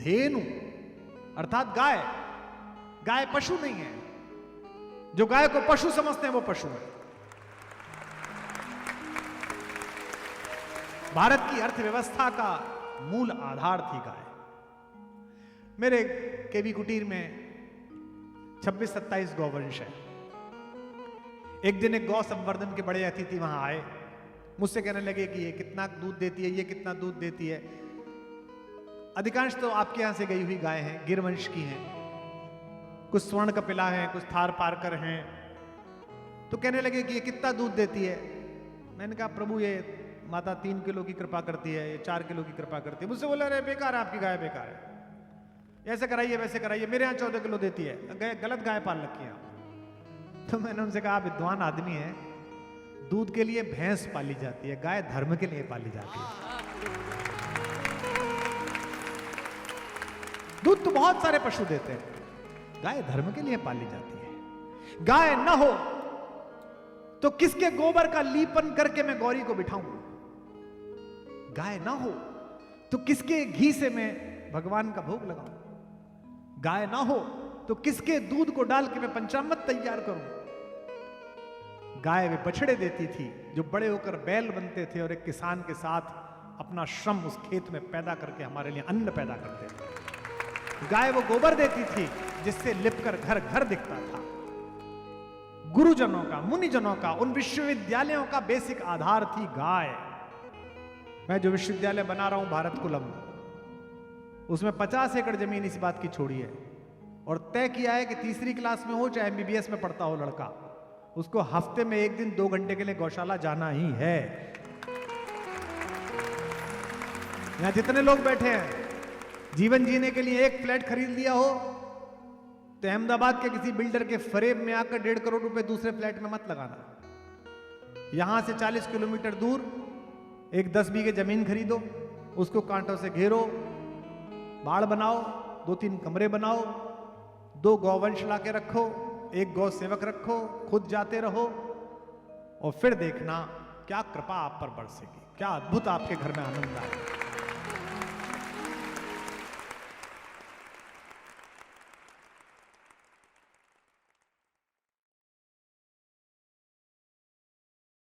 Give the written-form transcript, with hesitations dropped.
धेनु अर्थात गाय। गाय पशु नहीं है। जो गाय को पशु समझते हैं वो पशु है। भारत की अर्थव्यवस्था का मूल आधार थी गाय। मेरे केवी कुटीर में 26-27 गौवंश है। एक दिन एक गौ संवर्धन के बड़े अतिथि वहां आए, मुझसे कहने लगे कि ये कितना दूध देती है, ये कितना दूध देती है। अधिकांश तो आपके यहां से गई हुई गाय हैं, गिरवंश की हैं, कुछ स्वर्ण कपिला हैं, कुछ थार पारकर हैं। तो कहने लगे कि ये कितना दूध देती है। मैंने कहा प्रभु ये माता 3 किलो की कृपा करती है, ये 4 किलो की कृपा करती है। मुझसे बोला अरे बेकार है, आपकी गाय बेकार है, ऐसे कराइए वैसे कराइए, मेरे यहाँ 14 किलो देती है, गलत गाय पाल रखी है। तो मैंने उनसे कहा विद्वान आदमी है, दूध के लिए भैंस पाली जाती है, गाय धर्म के लिए पाली जाती है। दूध तो बहुत सारे पशु देते हैं, गाय धर्म के लिए पाली जाती है। गाय ना हो तो किसके गोबर का लीपन करके मैं गौरी को बिठाऊं? गाय ना हो तो किसके घी से मैं भगवान का भोग लगाऊं? गाय ना हो तो किसके दूध को डाल के मैं पंचामृत तैयार करूं? गाय वे बछड़े देती थी जो बड़े होकर बैल बनते थे और एक किसान के साथ अपना श्रम उस खेत में पैदा करके हमारे लिए अन्न पैदा करते थे। गाय वो गोबर देती थी जिससे लिपकर घर घर दिखता था। गुरुजनों का, मुनिजनों का, उन विश्वविद्यालयों का बेसिक आधार थी गाय। मैं जो विश्वविद्यालय बना रहा हूं भारत कुलम, उसमें 50 एकड़ जमीन इस बात की छोड़ी है और तय किया है कि तीसरी क्लास में हो चाहे MBBS में पढ़ता हो लड़का, उसको हफ्ते में 1 दिन 2 घंटे के लिए गौशाला जाना ही है। यहां जितने लोग बैठे हैं, जीवन जीने के लिए एक फ्लैट खरीद लिया हो तो अहमदाबाद के किसी बिल्डर के फरेब में आकर 1.5 करोड़ रुपए दूसरे फ्लैट में मत लगाना। यहां से 40 किलोमीटर दूर एक 10 बीघे जमीन खरीदो, उसको कांटों से घेरो, बाड़ बनाओ, 2-3 कमरे बनाओ, 2 गौवंश लाके रखो, 1 गौ सेवक रखो, खुद जाते रहो और फिर देखना क्या कृपा आप पर बरसेगी, क्या अद्भुत आपके घर में आनंद आएगा।